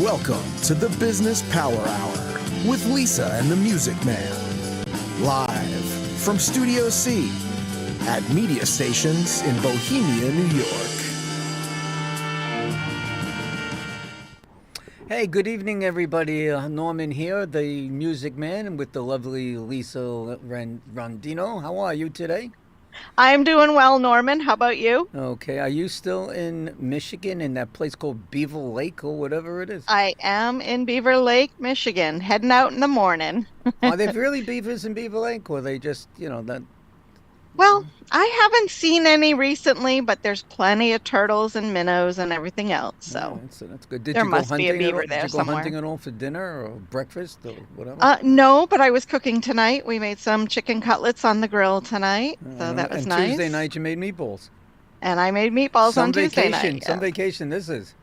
Welcome to the Business Power Hour with Lisa and the Music Man. Live from Studio C at media stations in Bohemia, New York. Hey, good evening, everybody. Norman here, the Music Man, with the lovely Lisa Rondino. How are you today? I'm doing well, Norman. How about you? Okay, are you still in Michigan in that place called Beaver Lake or whatever it is? I am in Beaver Lake, Michigan, heading out in the morning. Are there really beavers in Beaver Lake, or are they just, that? Well, I haven't seen any recently, but there's plenty of turtles and minnows and everything else, Yeah, so that's good. Did there you go must be a hunting at all? beaver Did there you go hunting somewhere. at all for dinner or breakfast or whatever? No, but I was cooking tonight. We made some chicken cutlets on the grill tonight, so that was And Tuesday nice. night you made meatballs. And I made meatballs on Tuesday night. Some Yeah. vacation this is.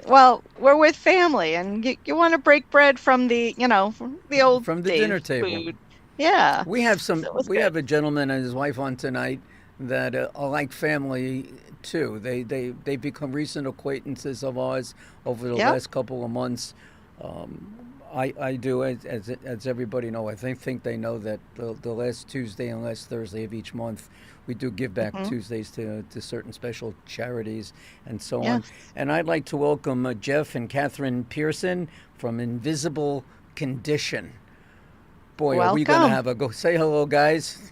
Well, we're with family, and you want to break bread from from the old From the dinner days table. food. Yeah, We so it was we good. have a gentleman and his wife on tonight that are like family too. They become recent acquaintances of ours over the Yep. last couple of months. Um, I do as everybody know. I think they know that the last Tuesday and last Thursday of each month we do give back Hmm. Tuesdays to certain special charities and so on. Yes. And I'd like to welcome Jeff and Catherine Pearson from Invisible Condition. Boy, are we going to Welcome. have a go? Say hello, guys.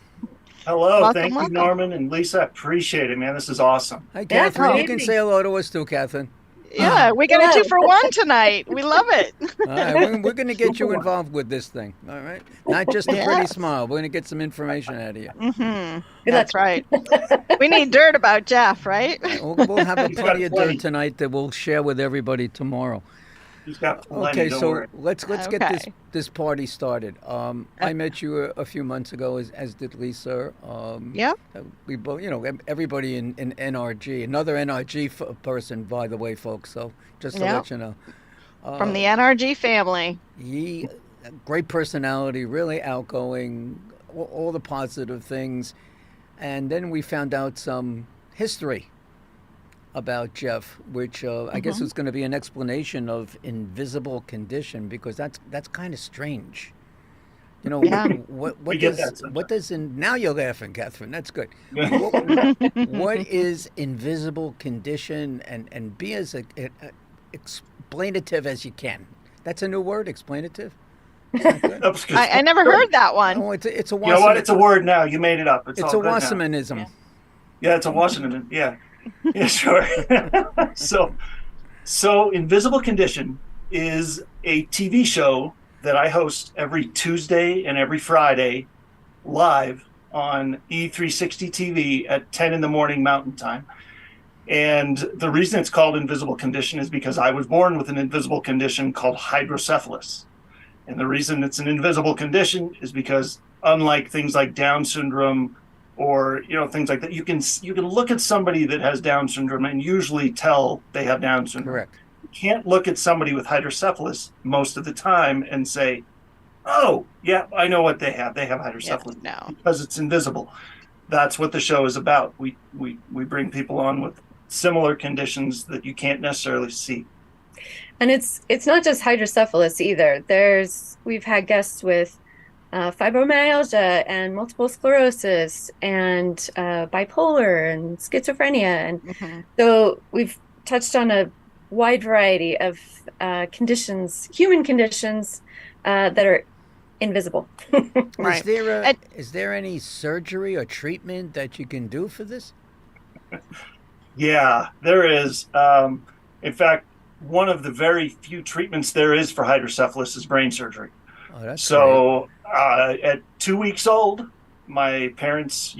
Hello, Welcome, thank you, welcome. Norman and Lisa. Appreciate it, man. This is awesome. Hi, Yeah, Catherine. good You can evening. say hello to us too, Catherine. Yeah, we got a Hello. 2-for-1 tonight. We love it. All right, we're going to get you Super. involved with this thing. All right, not just a pretty Yes. smile. We're going to get some information out of you. Hmm. Good That's luck. right. We need dirt about Jeff, right? We'll have a He's got plenty of plenty. dirt tonight that we'll share with everybody tomorrow. He's got plenty, Okay, don't so worry. let's get Okay. this party started. I met you a few months ago, as did Lisa. Yep. We both, everybody in NRG, another NRG person, by the way, folks. So just to Yep. let you know. From Uh, the NRG family. He, great personality, really outgoing, all the positive things. And then we found out some history about Jeff, which I guess Hmm. is going to be an explanation of invisible condition, because that's kind of strange. Yeah. What We get does that what does in now you're laughing, Catherine. That's good. What is invisible condition, and be as explanative as you can. That's a new word, explanative. Is that good? That's good. I never heard that one. Oh, it's a You know what? Wasserman, It's a word now. You made it up. It's it's all a good now. Wassermanism. Yeah, it's a Washington. Yeah, yeah, sure. So Invisible Condition is a TV show that I host every Tuesday and every Friday live on E360 TV at 10 in the morning Mountain Time. And the reason it's called Invisible Condition is because I was born with an invisible condition called hydrocephalus. And the reason it's an invisible condition is because, unlike things like Down syndrome or things like that, you can look at somebody that has Down syndrome and usually tell they have Down syndrome. Correct. You can't look at somebody with hydrocephalus most of the time and say, "Oh, yeah, I know what they have. They have Yeah, hydrocephalus," no. because it's invisible. That's what the show is about. We bring people on with similar conditions that you can't necessarily see. And it's not just hydrocephalus either. We've had guests with fibromyalgia and multiple sclerosis and bipolar and schizophrenia, and Hmm. so we've touched on a wide variety of conditions, human conditions that are invisible. Right. And Is there any surgery or treatment that you can do for this? Yeah, there is. In fact, one of the very few treatments there is for hydrocephalus is brain surgery. Oh, that's great. So at 2 weeks old, my parents,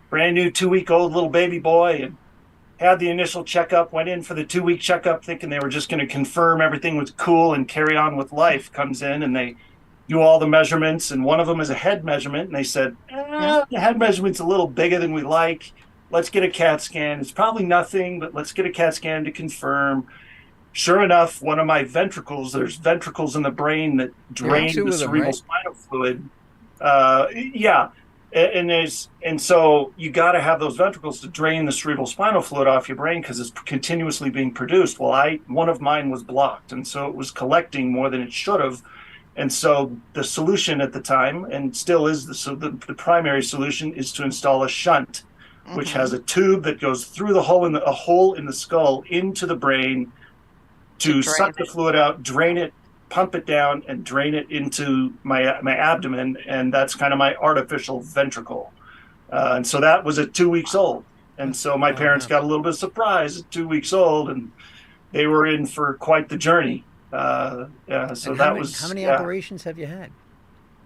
brand new 2-week-old little baby boy, and had the initial checkup, went in for the 2-week checkup thinking they were just going to confirm everything was cool and carry on with life. Comes in and they do all the measurements, and one of them is a head measurement, and they said, the head measurement's a little bigger than we like. Let's get a CAT scan. It's probably nothing, but let's get a CAT scan to confirm. Sure enough, one of my ventricles, there's ventricles in the brain that drain two the of them, cerebral right? spinal fluid. Yeah. And so you got to have those ventricles to drain the cerebral spinal fluid off your brain because it's continuously being produced. Well, one of mine was blocked, and so it was collecting more than it should have. And so the solution at the time, and still is the primary solution, is to install a shunt, which has a tube that goes through a hole in the skull into the brain to suck the fluid out, drain it, pump it down, and drain it into my abdomen, and that's kind of my artificial ventricle. And so that was at 2 weeks old, and so my parents got a little bit surprised at 2 weeks old, and they were in for quite the journey. So how many operations have you had?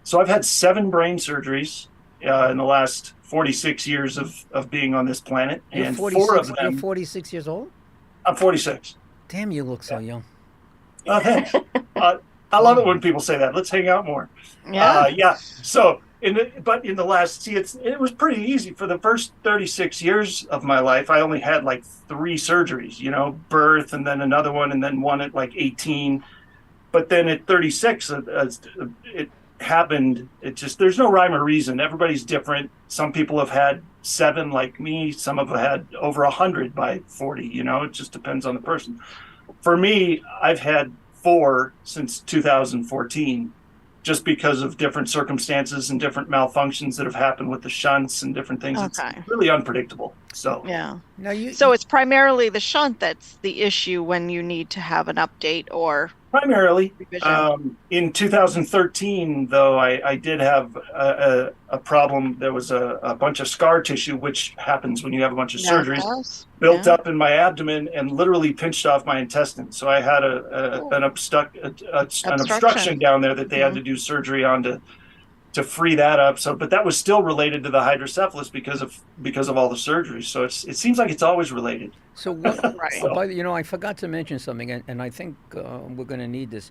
So I've had 7 brain surgeries in the last 46 years of being on this planet, and 4 of them. You're 46 years old? I'm 46. Damn, you look so young. Thanks. I love it when people say that. Let's hang out more. Yeah. So, in the last, it was pretty easy for the first 36 years of my life. I only had like 3 surgeries, birth, and then another one, and then one at like 18. But then at 36, it happened. There's no rhyme or reason. Everybody's different. Some people have had 7 like me. Some have had over 100 by 40. It just depends on the person. For me, I've had 4 since 2014, just because of different circumstances and different malfunctions that have happened with the shunts and different things. Okay. It's really unpredictable. So Yeah. Now So it's primarily the shunt that's the issue when you need to have an update or primarily, revision. in 2013, though, I did have a problem. There was a bunch of scar tissue, which happens when you have a bunch of surgeries, built up in my abdomen and literally pinched off my intestines. So I had an obstruction down there that they had to do surgery on to free that up. So, but that was still related to the hydrocephalus because of all the surgeries. So it seems like it's always related. So what? Right. I forgot to mention something, and I think we're going to need this.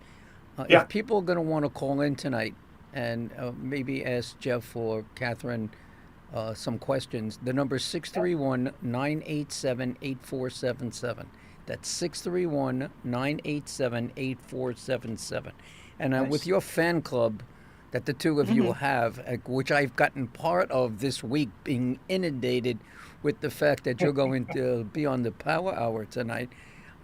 Yeah. If people are going to want to call in tonight and maybe ask Jeff or Catherine some questions, the number is 631-987-8477. That's 631-987-8477. And Nice. with your fan club that the two of you have, which I've gotten part of this week, being inundated with the fact that you're going to be on the Power Hour tonight,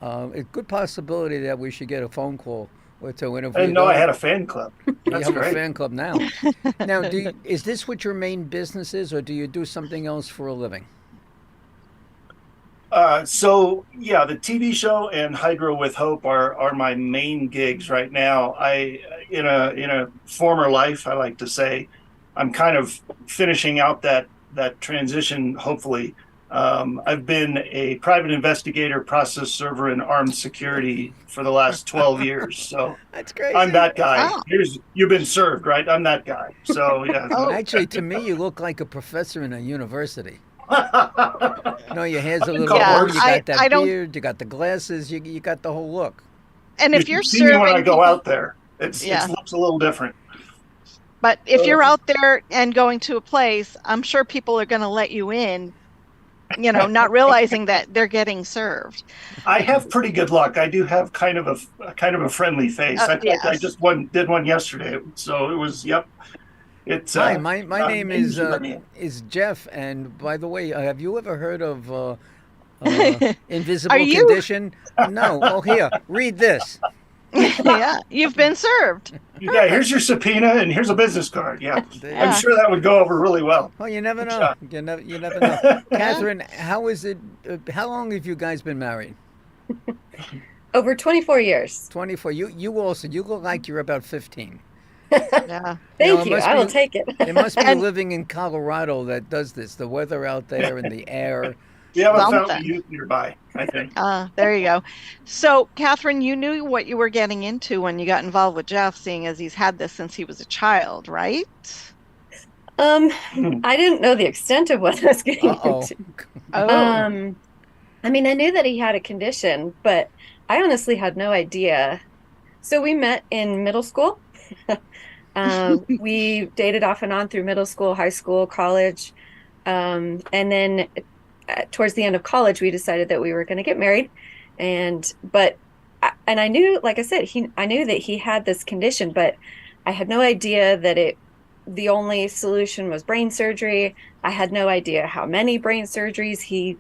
a good possibility that we should get a phone call or two. I didn't know I had a fan club. You That's have great. a fan club now. Now, is this what your main business is, or do you do something else for a living? So yeah, the TV show and Hydro with Hope are my main gigs right now. In a former life, I like to say, I'm kind of finishing out that transition. Hopefully, I've been a private investigator, process server, and armed security for the last 12 years. So That's crazy. I'm that guy. Wow. You've been served, right? I'm that guy. So yeah. Actually, to me, you look like a professor in a university. No, your hair's a little Yeah, longer. You got that I don't- beard. You got the glasses. You got the whole look. And if You you're can see me when I serving, go out there, it Yeah. looks a little different. but if you're out there and going to a place, I'm sure people are going to let you in, not realizing that they're getting served. I have pretty good luck. I do have kind of a friendly face. I Yes. just did one yesterday, so it was. Yep. It's Hi, my name is let me in. Jeff. And by the way, have you ever heard of invisible Are you? condition? No. Oh, here, read this. Yeah, you've been served. Yeah, here's your subpoena and here's a business card. Yeah, Yeah. I'm sure that would go over really well. Well, you never know. Yeah. You never know. Catherine, how is it? How long have you guys been married? Over 24 years. 24. You also. You look like you're about 15. Yeah. Thank it you. must I will be- take it. It must be And- living in Colorado that does this. The weather out there and the air. You have a Something. Fountain Youth nearby, I think. There you go. So, Catherine, you knew what you were getting into when you got involved with Jeff, seeing as he's had this since he was a child, right? I didn't know the extent of what I was getting Uh-oh. into. Oh, I mean, I knew that he had a condition, but I honestly had no idea. So we met in middle school. We dated off and on through middle school, high school, college. And then towards the end of college, we decided that we were going to get married. And I knew, like I said, I knew that he had this condition, but I had no idea that it the only solution was brain surgery. I had no idea how many brain surgeries he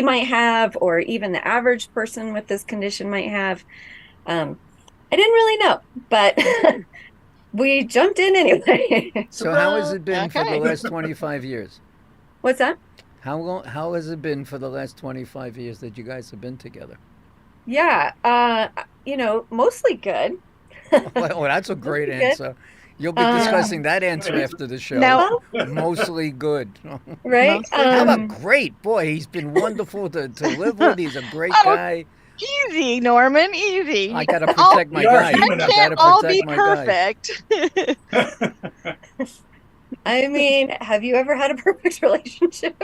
might have, or even the average person with this condition might have. I didn't really know, but we jumped in anyway. So how has it been for the Okay. last 25 years? What's that? How has it been for the last 25 years that you guys have been together? Yeah, mostly good. Well, that's a great Mostly good. answer. You'll be discussing that answer after the show. Now, Mostly good. Right? Mostly How about great? Boy, he's been wonderful to live with. He's a great Oh, guy. easy, Norman, easy. I gotta protect my We are guy. human I It can't gotta all be protect my guy. perfect. I mean, have you ever had a perfect relationship?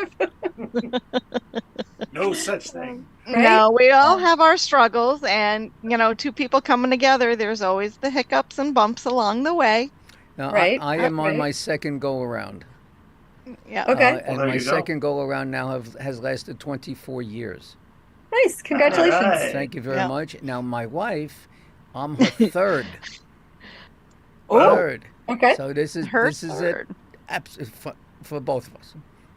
No such thing. Right? No, we all have our struggles, and two people coming together, there's always the hiccups and bumps along the way. Now, Right, I am on right. my second go around. Yeah. Okay. And Well, there my you go. second go around now has lasted 24 years. Nice. Congratulations. All right. Thank you very Yeah. much. Now, my wife, I'm her third. Oh, Third. Okay. So this is her this is third. it for both of us.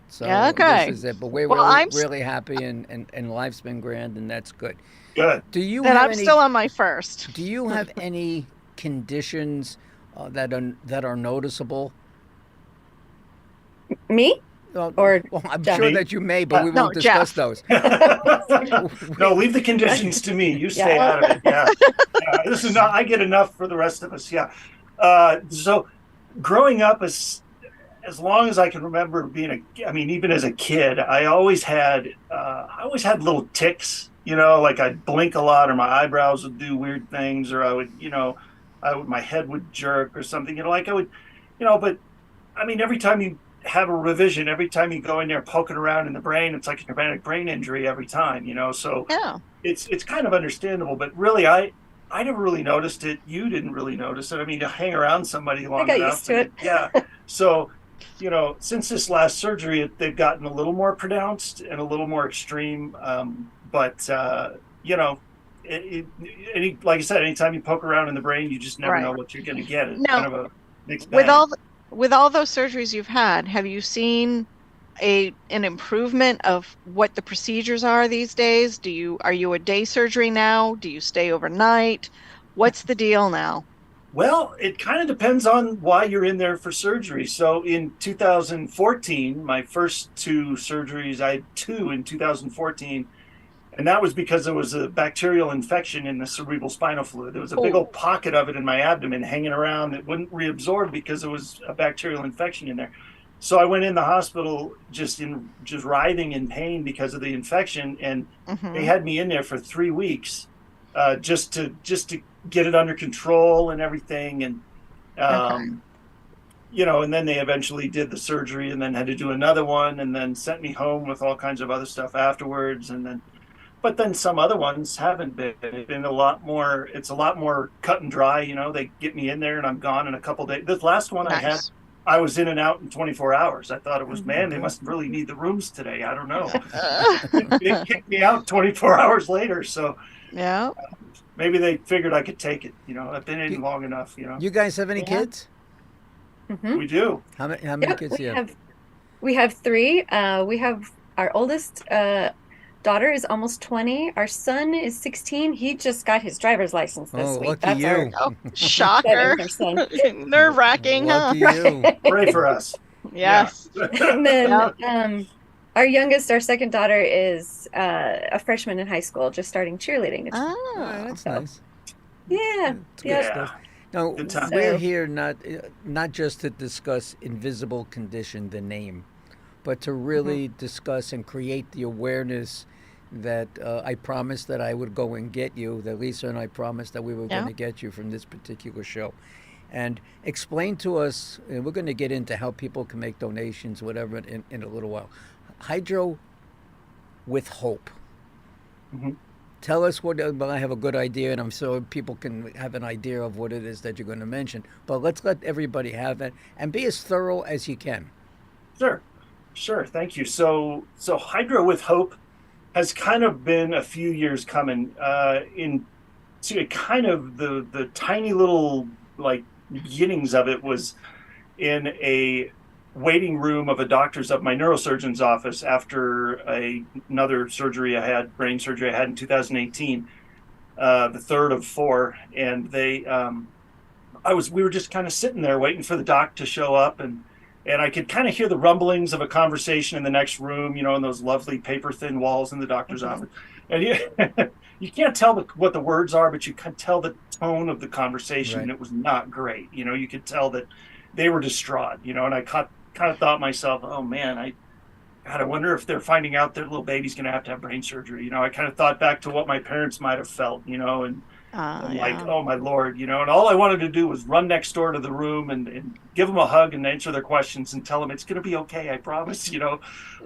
So Yeah, okay. this is it. But we're Well, really, I'm s- really happy and life's been grand and that's good. Good. Do you Then have I'm any still on my first. do you have any conditions that are noticeable? Me? Or well, I'm Jeff? sure that you may, but we No, won't discuss Jeff. those. No, leave the conditions to me. You stay Yeah. out of it. Yeah. This is not. I get enough for the rest of us. Yeah. So, growing up as long as I can remember even as a kid, I always had little tics. Like I'd blink a lot, or my eyebrows would do weird things, or my head would jerk or something. Like I would, But I mean, every time you have a revision, every time you go in there poking around in the brain, it's like a traumatic brain injury every time. So Yeah. it's kind of understandable. But really, I never really noticed it. You didn't really notice it. I mean, to hang around somebody long got enough. used to it. Yeah. So, since this last surgery, they've gotten a little more pronounced and a little more extreme. But like I said, anytime you poke around in the brain, you just never Right. know what you're going to get. It's Now, kind of a mixed With bag. with all those surgeries you've had, have you seen an improvement of what the procedures are these days? Are you a day surgery now? Do you stay overnight? What's the deal now? Well, it kind of depends on why you're in there for surgery. So in 2014, my first two surgeries, I had two in 2014, and that was because there was a bacterial infection in the cerebral spinal fluid. There was a big Oh. old pocket of it in my abdomen hanging around that wouldn't reabsorb because there was a bacterial infection in there. So I went in the hospital just writhing in pain because of the infection, and Mhm. they had me in there for 3 weeks, just to get it under control and everything. And and then they eventually did the surgery, and then had to do another one, and then sent me home with all kinds of other stuff afterwards. But then some other ones haven't been. It's been a lot more cut and dry. They get me in there and I'm gone in a couple days. This last one Nice. I was in and out in 24 hours. I thought it was, man, they must really need the rooms today. I don't know. They kicked me out 24 hours later. So Yeah. maybe they figured I could take it. I've been in long enough. You guys have any Yeah. kids? Mhm. We do. How many Yep, kids do you have? we have three. We have our oldest daughter is almost 20. Our son is 16. He just got his driver's license this Oh, week. lucky That's our you. Oh, shocker. our son. Nerve-wracking, huh? Lucky you. Pray for us. Yes. And then Yep. our youngest, our second daughter, is a freshman in high school, just starting cheerleading. Oh, Oh. that's nice. Yeah, It's good yeah. stuff. No, Good times. we're So- here not just to discuss invisible condition, the name, but to really discuss and create the awareness that I promised that I would go and get you, that Lisa and I promised that we were Yeah. going to get you from this particular show. And explain to us, and we're going to get into how people can make donations, whatever, in a little while. Hydro with Hope. Mhm. Tell us what, well, I have a good idea, and I'm sure people can have an idea of what it is that you're going to mention. But let's let everybody have it and be as thorough as you can. Sure. Thank you. So Hydro with Hope has kind of been a few years coming. Into kind of the tiny little like beginnings of it was in a waiting room of my neurosurgeon's office after another surgery I had, brain surgery I had in 2018, the third of four. And we were just kind of sitting there waiting for the doc to show up, and I could kind of hear the rumblings of a conversation in the next room, in those lovely paper thin walls in the doctor's office. And you can't tell what the words are, but you can tell the tone of the conversation. Right. And it was not great. You could tell that they were distraught, and I kind of thought myself, oh man, I wonder if they're finding out their little baby's going to have brain surgery. I kind of thought back to what my parents might have felt, and I'm like, oh my Lord, and all I wanted to do was run next door to the room and give them a hug and answer their questions and tell them it's going to be okay. I promise, Yeah,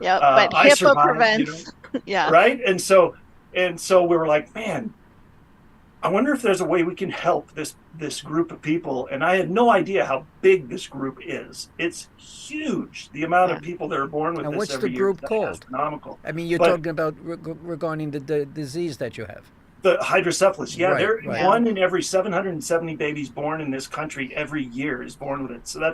but I HIPAA survived, prevents. Yeah. Right. And so we were like, man, I wonder if there's a way we can help this group of people. And I had no idea how big this group is. It's huge. The amount of people that are born with And this what's every the year group is called? astronomical. I mean, you're But- talking about regarding the disease that you have. The hydrocephalus, yeah, Right, right. one in every 770 babies born in this country every year is born with it. So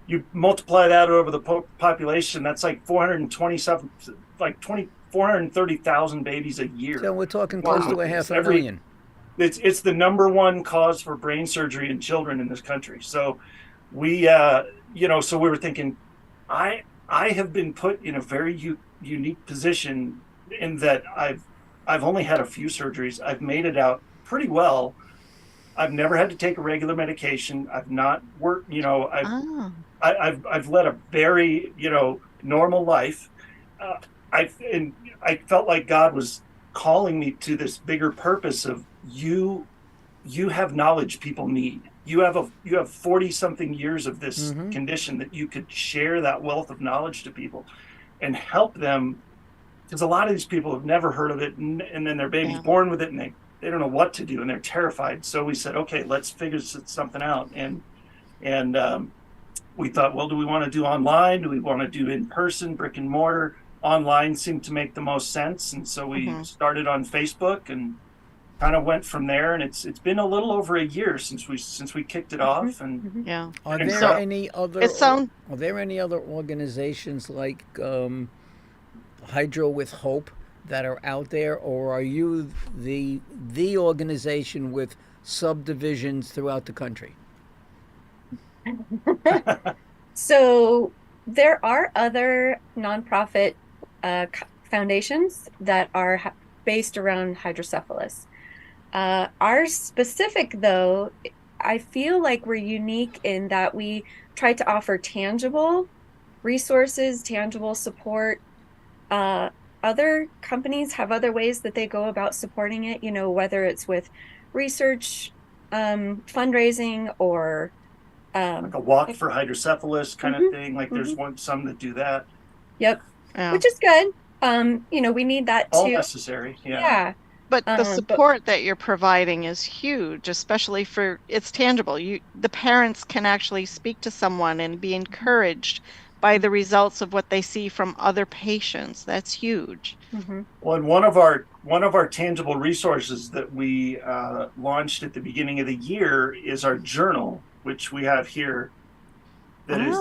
you multiply that over the population, that's like 430,000 babies a year. So we're talking close to a half a million. It's the number one cause for brain surgery in children in this country. So we, so we were thinking, I have been put in a very unique position in that I've only had a few surgeries. I've made it out pretty well. I've never had to take a regular medication. I've not worked, I've led a very, normal life. I felt like God was calling me to this bigger purpose of you have knowledge people need. You have 40 something years of this condition that you could share that wealth of knowledge to people and help them. Because a lot of these people have never heard of it, and then their baby's born with it, and they don't know what to do, and they're terrified. So we said, okay, let's figure something out. And we thought, well, do we want to do online? Do we want to do in person, brick and mortar? Online seemed to make the most sense, and so we started on Facebook and kind of went from there. And it's been a little over a year since we kicked it off. And Yeah. Are And there so- any other? Are there any other organizations like Hydro with Hope that are out there, or are you the organization with subdivisions throughout the country? So there are other nonprofit foundations that are based around hydrocephalus. Our specific, though, I feel like we're unique in that we try to offer tangible resources, tangible support. Other companies have other ways that they go about supporting it, whether it's with research, fundraising, or like a walk for hydrocephalus kind of thing. Like there's some that do that. Yep, Yeah. which is good. We need that All too. necessary. Yeah. Yeah. But the but- support that you're providing is huge, especially it's tangible. The parents can actually speak to someone and be encouraged by the results of what they see from other patients. That's huge. Well, and one of our tangible resources that we launched at the beginning of the year is our journal, which we have here. That is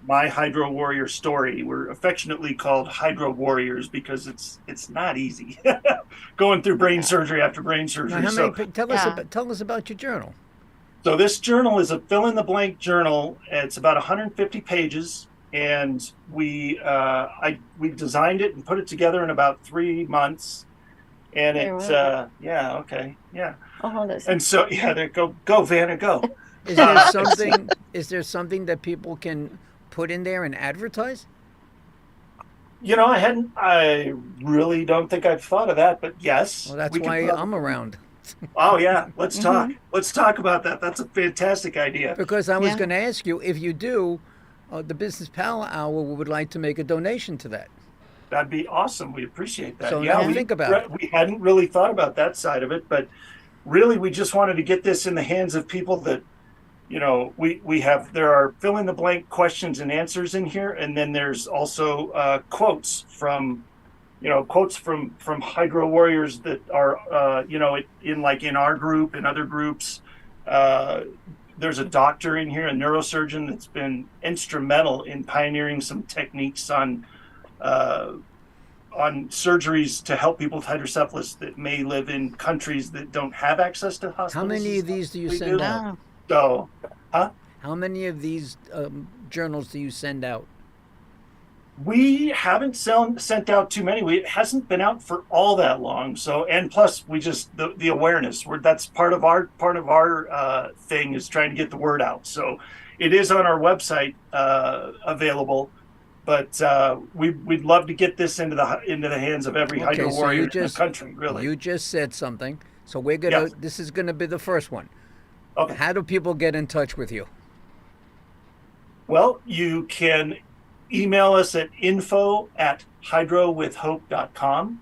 My Hydro Warrior Story. We're affectionately called Hydro Warriors because it's not easy going through brain surgery after brain surgery. Now, tell us about your journal. So this journal is a fill-in-the-blank journal. It's about 150 pages, and we designed it and put it together in about 3 months. And it's Wow. I'll hold this. And so there go Vanna, go. Is there something that people can put in there and advertise? I really don't think I've thought of that, but yes. Well, that's we can why put- I'm around. Oh yeah, let's talk. Let's talk about that. That's a fantastic idea. Because I was Yeah. going to ask you, if you do, the Business Power Hour would like to make a donation to that. That'd be awesome. We appreciate that. So yeah, now think about it. We hadn't really thought about that side of it, but really we just wanted to get this in the hands of people that, there are fill in the blank questions and answers in here. And then there's also quotes from Hydro Warriors that are, in our group and other groups, there's a doctor in here, a neurosurgeon that's been instrumental in pioneering some techniques on surgeries to help people with hydrocephalus that may live in countries that don't have access to hospitals. How many of these do you We send do. out? So, How many of these journals do you send out? we haven't sent out too many. It hasn't been out for all that long. So, and plus, we just the awareness. That's part of our thing is trying to get the word out. So, it is on our website available, but we'd love to get this into the hands of every hydro so warrior you in the just country. Really, you just said something. So we're gonna. Yes. This is gonna be the first one. okay. How do people get in touch with you? Well, you can email us at info@hydrowithhope.com.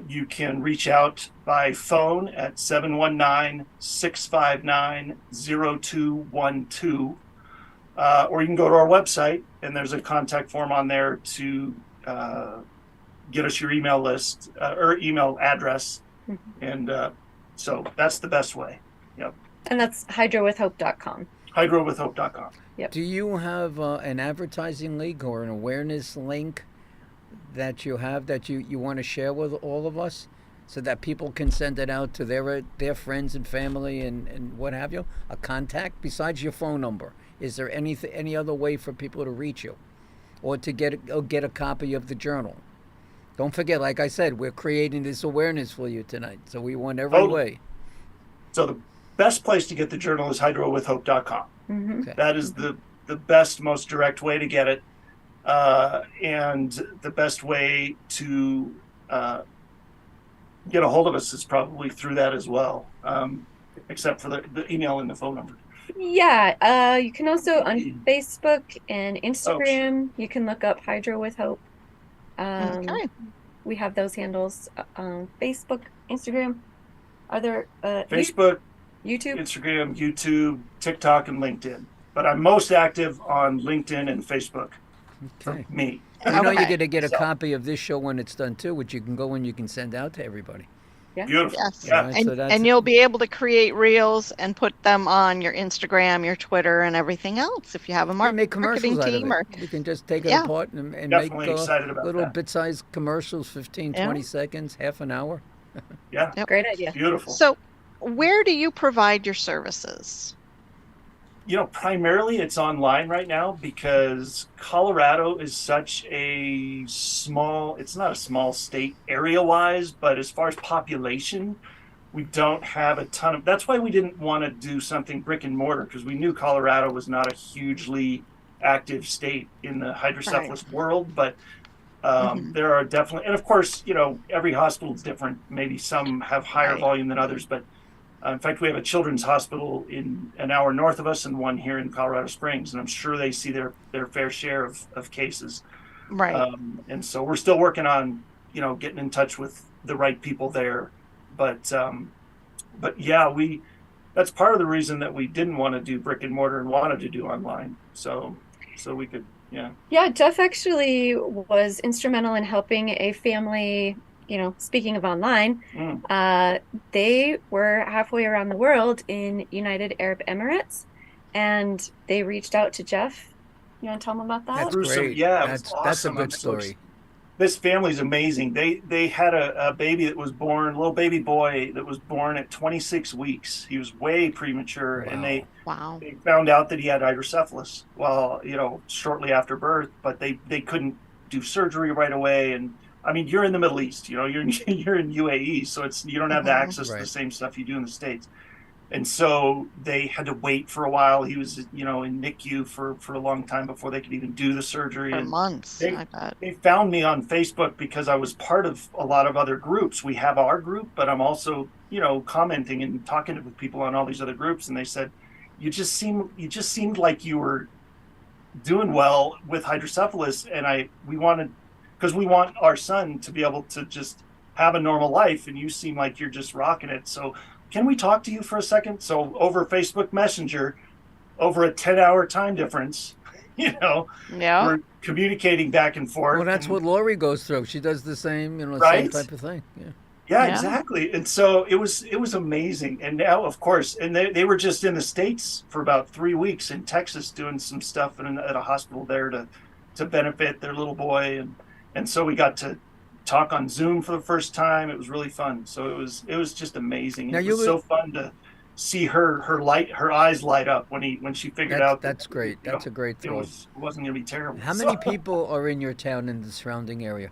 You can reach out by phone at 719-659-0212. Or you can go to our website, and there's a contact form on there to get us your email list or email address. And so that's the best way. Yep. And that's hydrowithhope.com. Hydrowithhope.com. Do you have an advertising link or an awareness link that you have that you want to share with all of us, so that people can send it out to their friends and family and what have you? A contact besides your phone number. Is there any other way for people to reach you, or to get a copy of the journal? Don't forget, like I said, we're creating this awareness for you tonight, so we want every way. So the best place to get the journal is hydrowithhope.com. Okay. That is the best, most direct way to get it. And the best way to get a hold of us is probably through that as well, except for the email and the phone number. Yeah, you can also on Facebook and Instagram, you can look up Hydro with Hope. Okay. We have those handles. Facebook, Instagram. Are there Facebook, YouTube? Instagram, YouTube, TikTok, and LinkedIn. But I'm most active on LinkedIn and Facebook Okay. for me. You know, you're Okay. going to get a So- copy of this show when it's done too, which you can go and you can send out to everybody. Yeah. Beautiful. Yes. Yeah. Right, so that's And you'll be able to create reels and put them on your Instagram, your Twitter, and everything else if you have a Make marketing commercials out of team. it. Or We can just take it Yeah. apart and make Definitely excited about little that. bit-sized commercials, 15, Yeah. 20 seconds, half an hour. Yeah. Yep. Great idea. Beautiful. so, where do you provide your services? Primarily it's online right now because Colorado is such a small, it's not a small state area wise, but as far as population, we don't have a ton of, that's why we didn't want to do something brick and mortar, because we knew Colorado was not a hugely active state in the hydrocephalus world, but there are definitely, and of course, every hospital is different. Maybe some have higher Right. volume than others, but in fact, we have a children's hospital in an hour north of us and one here in Colorado Springs, and I'm sure they see their fair share of cases. Right. And so we're still working on, getting in touch with the right people there. But yeah, that's part of the reason that we didn't want to do brick and mortar and wanted to do online. So we could, yeah. Yeah, Jeff actually was instrumental in helping a family, speaking of online, they were halfway around the world in United Arab Emirates, and they reached out to Jeff. You want to tell them about that? That's Gruesome. great. Yeah, it was That's a awesome. good I'm so story. This family's amazing. They had a baby that was born, a little baby boy that was born at 26 weeks. He was way premature, and Wow. Wow. they found out that he had hydrocephalus shortly after birth, but they couldn't do surgery right away. And I mean, you're in the Middle East, you're in UAE, so you don't have the access to Right. the same stuff you do in the States. And so they had to wait for a while. He was, in NICU for a long time before they could even do the surgery. For And months, they- I bet. they found me on Facebook because I was part of a lot of other groups. We have our group, but I'm also, commenting and talking with people on all these other groups. And they said, you just seemed like you were doing well with hydrocephalus. And because we want our son to be able to just have a normal life. And you seem like you're just rocking it. So can we talk to you for a second? So over Facebook Messenger, over a 10-hour time difference, Yeah. we're communicating back and forth. Well, that's and, what Lori goes through. She does the same, same Right? type of thing. Yeah. Yeah, Yeah. exactly. And so it was amazing. And now, of course, and they were just in the States for about 3 weeks in Texas doing some stuff at a hospital there to benefit their little boy. And so we got to talk on Zoom for the first time. It was really fun. So it was just amazing. Now It you was were, so fun to see her eyes light up when she figured out that's great. you That's know, a great it throw. wasn't going to be terrible. How many people are in your town and the surrounding area?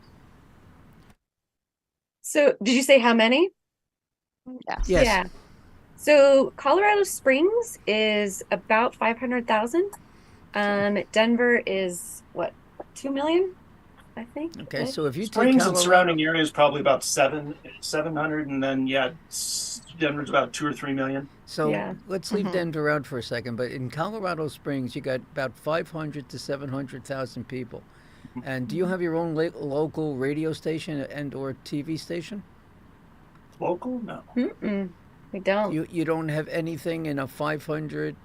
So, did you say how many? Yes. Yes. Yeah. So, Colorado Springs is about 500,000. Denver is what, 2 million, I think. Okay, so if you take Springs and Colorado, surrounding areas probably about 700, and then Denver's about 2 or 3 million. so Yeah. let's leave Mhm. Denver out for a second. But in Colorado Springs, you got about 500 to 700,000 people. And do you have your own local radio station and or TV station? Local? No. Mm-mm, we don't. You don't have anything in a 500,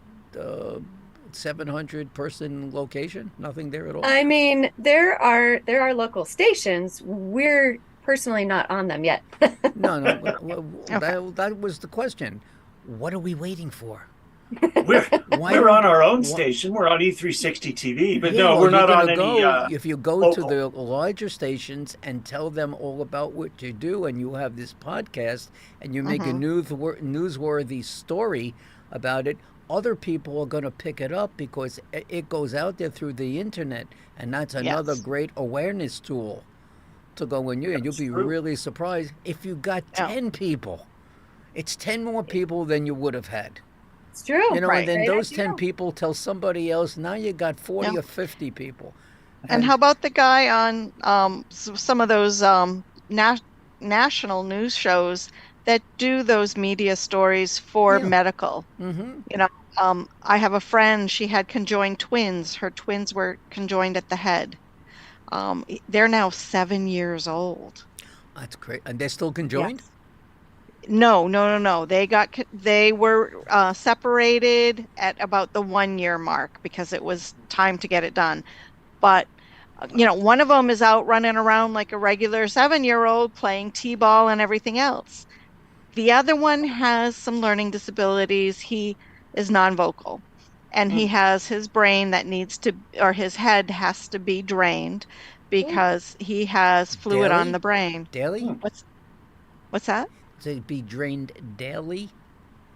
700 person location? Nothing there at all? I mean, there are local stations. We're personally not on them yet. No, no. Okay. That was the question. What are we waiting for? We're Why we're don't- on our own why- station. We're on E360 TV, but Yeah, no, well, we're you're not on gonna any. go, if you go to local. the larger stations and tell them all about what you do, and you have this podcast, and you make a newsworthy story about it, other people are going to pick it up because it goes out there through the internet, and that's another Yes. great awareness tool to go in you. And you'll That's be true. really surprised if you got Yeah. 10 people. It's 10 more people than you would have had. It's true. You know, Right. and then Great those idea. 10 people tell somebody else. Now you got 40 Yeah. or 50 people. And how about the guy on some of those national news shows that do those media stories for Yeah. medical? Mm-hmm. You know, I have a friend, she had conjoined twins. Her twins were conjoined at the head. They're now 7 years old. That's great. And they're still conjoined? Yes. No. They were separated at about the 1 year mark because it was time to get it done. But one of them is out running around like a regular 7-year-old playing t-ball and everything else. The other one has some learning disabilities. He is non-vocal, and he has his brain that needs to, or his head has to be drained because he has fluid Daily? on the brain. Daily? What's that? To be drained daily?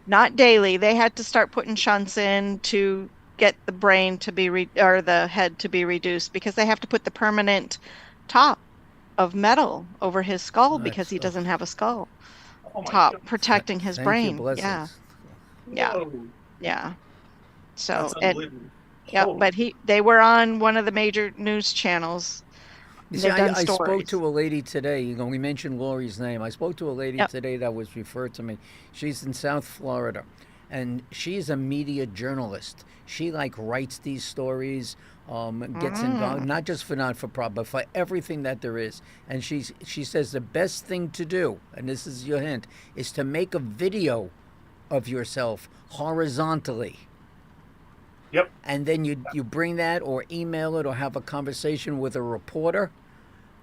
Not daily. They had to start putting shunts in to get the brain to be or the head to be reduced because they have to put the permanent top of metal over his skull because he That's- doesn't have a skull Oh my top God. protecting his Thank brain. you, blessings. Yeah. Whoa, Yeah. So that's unbelievable. yeah, Holy- but they were on one of the major news channels. You see, They've done I spoke stories. to a lady today. We mentioned Lori's name. I spoke to a lady Yep. today that was referred to me. She's in South Florida, and she's a media journalist. She writes these stories, gets involved not just for not-for-profit, but for everything that there is. And she says the best thing to do, and this is your hint, is to make a video of yourself horizontally. Yep. And then you bring that or email it or have a conversation with a reporter.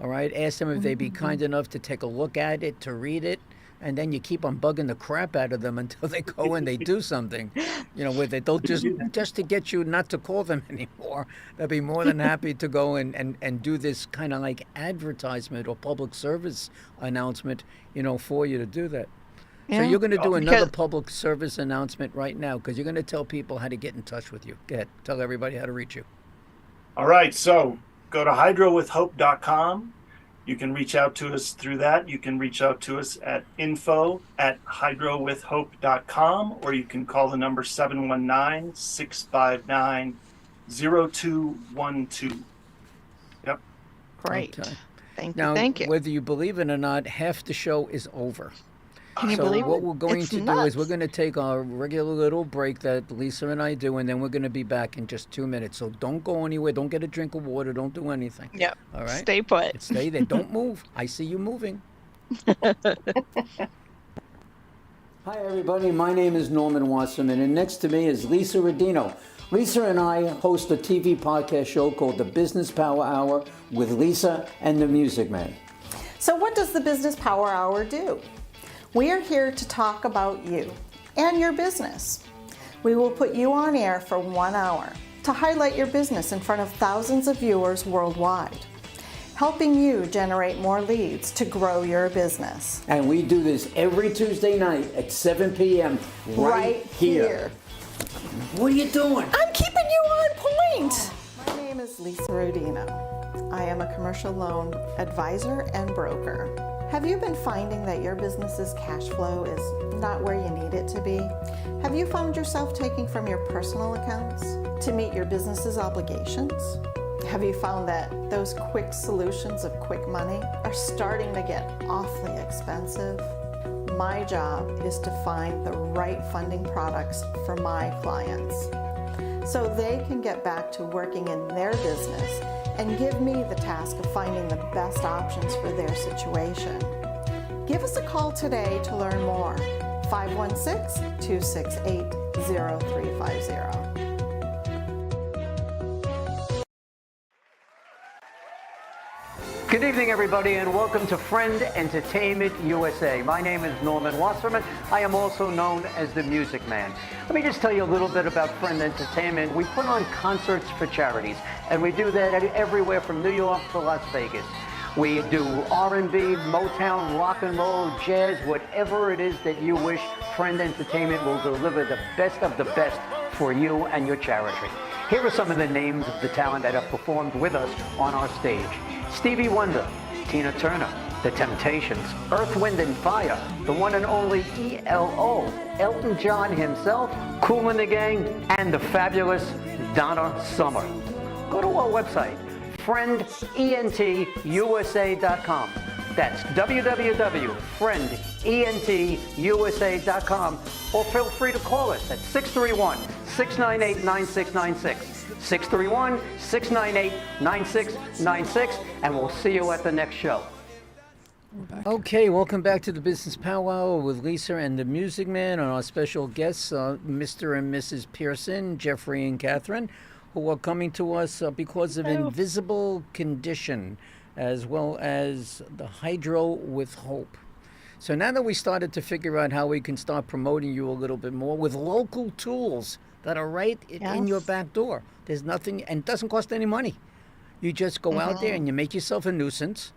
All right. Ask them if they'd be kind enough to take a look at it, to read it. And then you keep on bugging the crap out of them until they go and they do something, with it. They'll just to get you not to call them anymore. They'll be more than happy to go and do this kind of like advertisement or public service announcement, for you to do that. So Yeah. you're going to do another Because- public service announcement right now because you're going to tell people how to get in touch with you. Go ahead. Tell everybody how to reach you. All right, so go to hydrowithhope.com. You can reach out to us through that. You can reach out to us at info@hydrowithhope.com, or you can call the number 719-659-0212. Yep. Great. Okay. Thank Now, you. Thank you. whether you believe it or not, half the show is over. Can you So believe what it? we're going It's to do is nuts. we're going to take our regular little break that Lisa and I do, and then we're going to be back in just 2 minutes. So don't go anywhere. Don't get a drink of water. Don't do anything. Yep. All right? Stay put. Stay there. Don't move. I see you moving. Hi, everybody. My name is Norman Wasserman, and next to me is Lisa Rodino. Lisa and I host a TV podcast show called The Business Power Hour with Lisa and the Music Man. So what does the Business Power Hour do? We are here to talk about you and your business. We will put you on air for 1 hour to highlight your business in front of thousands of viewers worldwide, helping you generate more leads to grow your business. And we do this every Tuesday night at 7 p.m. right here. What are you doing? I'm keeping you on point. My name is Lisa Rodino. I am a commercial loan advisor and broker. Have you been finding that your business's cash flow is not where you need it to be? Have you found yourself taking from your personal accounts to meet your business's obligations? Have you found that those quick solutions of quick money are starting to get awfully expensive? My job is to find the right funding products for my clients so they can get back to working in their business and give me the task of finding the best options for their situation. Give us a call today to learn more. 516-268-0350. Good evening, everybody, and welcome to Friend Entertainment USA. My name is Norman Wasserman. I am also known as the Music Man. Let me just tell you a little bit about Friend Entertainment. We put on concerts for charities, and we do that everywhere from New York to Las Vegas. We do R&B, Motown, rock and roll, jazz, whatever it is that you wish. Friend Entertainment will deliver the best of the best for you and your charity. Here are some of the names of the talent that have performed with us on our stage. Stevie Wonder, Tina Turner, The Temptations, Earth, Wind and Fire, the one and only ELO, Elton John himself, Kool and the Gang, and the fabulous Donna Summer. Go to our website, friendentusa.com. That's www.friendentusa.com, or feel free to call us at 631-698-9696. 631-698-9696, and we'll see you at the next show. Okay, welcome back to the Business Power Hour with Lisa and the Music Man, and our special guests, Mr. and Mrs. Pearson, Jeffrey and Catherine, who are coming to us because of invisible condition, as well as the Hydro with Hope. So now that we started to figure out how we can start promoting you a little bit more with local tools that are right in your back door. There's nothing, and it doesn't cost any money. You just go out there and you make yourself a nuisance,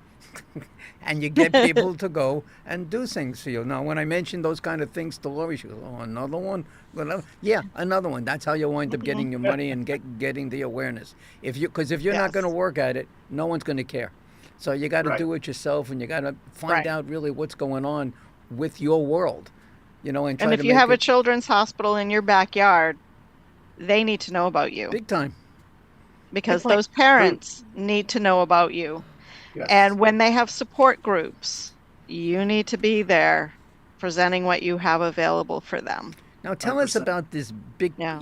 and you get people to go and do things for you. Now, when I mentioned those kind of things to Lori, she goes, "Oh, another one? Yeah, another one." That's how you wind up getting your money and getting the awareness. Because if you're not going to work at it, no one's going to care. So you got to do it yourself, and you got to find out really what's going on with your world, and try and if to you make have it a children's hospital in your backyard, they need to know about you. big time. Because those parents need to know about you. Yes. And when they have support groups, you need to be there presenting what you have available for them. Now tell us about this big. Yeah.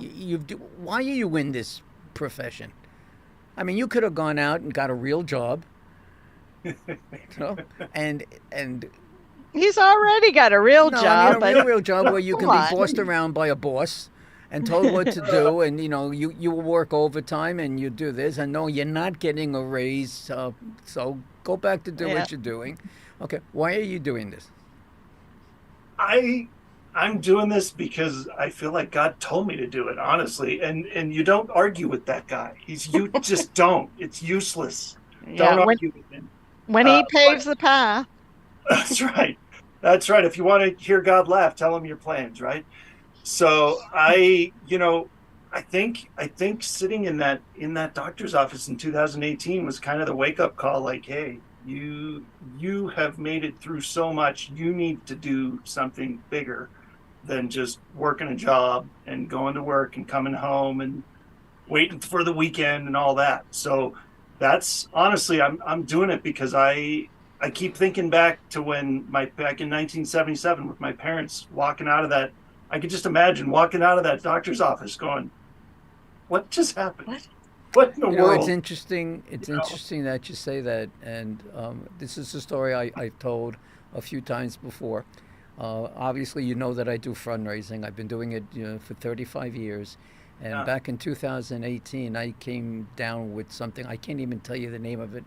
Why are you in this profession? I mean, you could have gone out and got a real job, and He's already got a real no, job. I mean, a real job where you can Come on. be bossed around by a boss and told what to do, and you work overtime and you do this, and no, you're not getting a raise, so go back to do what you're doing. Okay, why are you doing this? I'm doing this because I feel like God told me to do it, honestly. And you don't argue with that guy. You just don't. It's useless. Don't argue with him. When he paves the path. That's right. That's right. If you want to hear God laugh, tell him your plans, right? So I think sitting in that doctor's office in 2018 was kind of the wake up call. Like, hey, you have made it through so much. You need to do something bigger than just working a job and going to work and coming home and waiting for the weekend and all that. So that's honestly, I'm doing it because I keep thinking back to back in 1977 with my parents walking out of that. I could just imagine walking out of that doctor's office going, what just happened? What in the world? It's interesting. It's interesting that you say that, and this is a story I've told a few times before. Obviously, you know that I do fundraising. I've been doing it for 35 years. And back in 2018, I came down with something. I can't even tell you the name of it.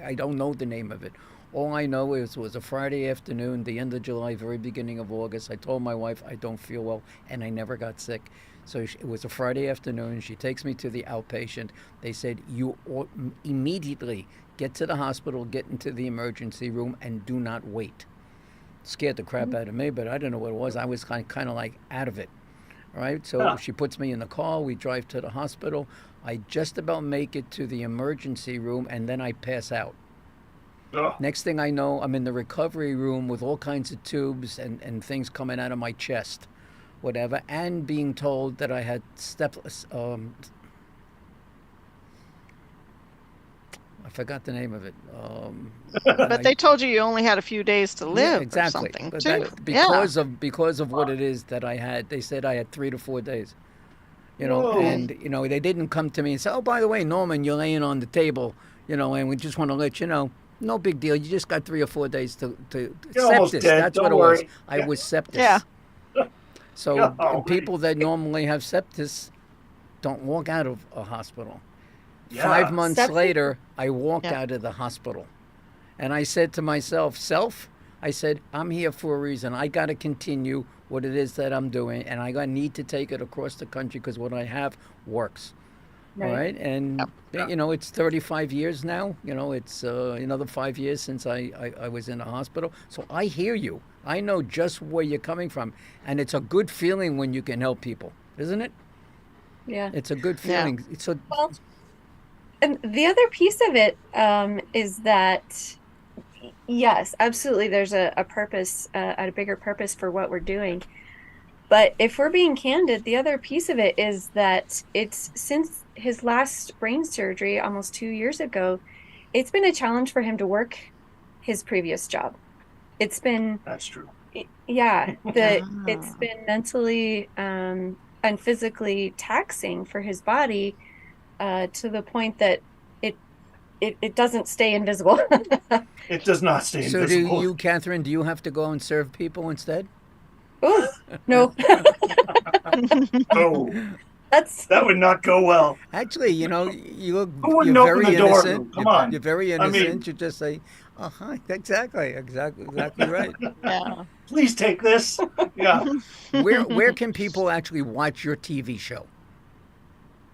I don't know the name of it. All I know is it was a Friday afternoon, the end of July, very beginning of August. I told my wife I don't feel well, and I never got sick. So it was a Friday afternoon. She takes me to the outpatient. They said, you immediately get to the hospital, get into the emergency room, and do not wait. Scared the crap out of me, but I don't know what it was. I was kind of like out of it. All right, so she puts me in the car. We drive to the hospital. I just about make it to the emergency room, and then I pass out. Next thing I know, I'm in the recovery room with all kinds of tubes and things coming out of my chest, whatever, and being told that I had I forgot the name of it. But they told you only had a few days to live, exactly. or something, But too. because of what it is that I had, they said I had 3 to 4 days. Whoa. And they didn't come to me and say, "Oh, by the way, Norman, you're laying on the table, and we just want to let you know, no big deal. You just got 3 or 4 days to You're almost sepsis." dead. That's Don't what it was. worry. I was sepsis. Yeah. So Golly. people that normally have sepsis don't walk out of a hospital. Yeah. 5 months Sepsis? later, I walked Yeah. out of the hospital. And I said to myself, I said, I'm here for a reason. I got to continue what it is that I'm doing, and I need to take it across the country because what I have works. All right? And, it's 35 years now. It's another 5 years since I was in the hospital. So I hear you. I know just where you're coming from. And it's a good feeling when you can help people, isn't it? Yeah. It's a good Yeah. feeling. So Well, and the other piece of it is that, yes, absolutely, there's a purpose, a bigger purpose for what we're doing. But if we're being candid, the other piece of it is that it's since his last brain surgery almost 2 years ago, it's been a challenge for him to work his previous job. It's been, That's true. yeah, it's been mentally and physically taxing for his body to the point that it doesn't stay invisible. It does not stay So invisible. do you, Catherine, do you have to go and serve people instead? Ooh, no, Oh, that's that would not go well. Actually, you look, Who wouldn't you're open very the door? innocent. Come You're- on. You're very I mean- innocent. You just say, hi, exactly right. Yeah. Please take this. Yeah. Where can people actually watch your TV show?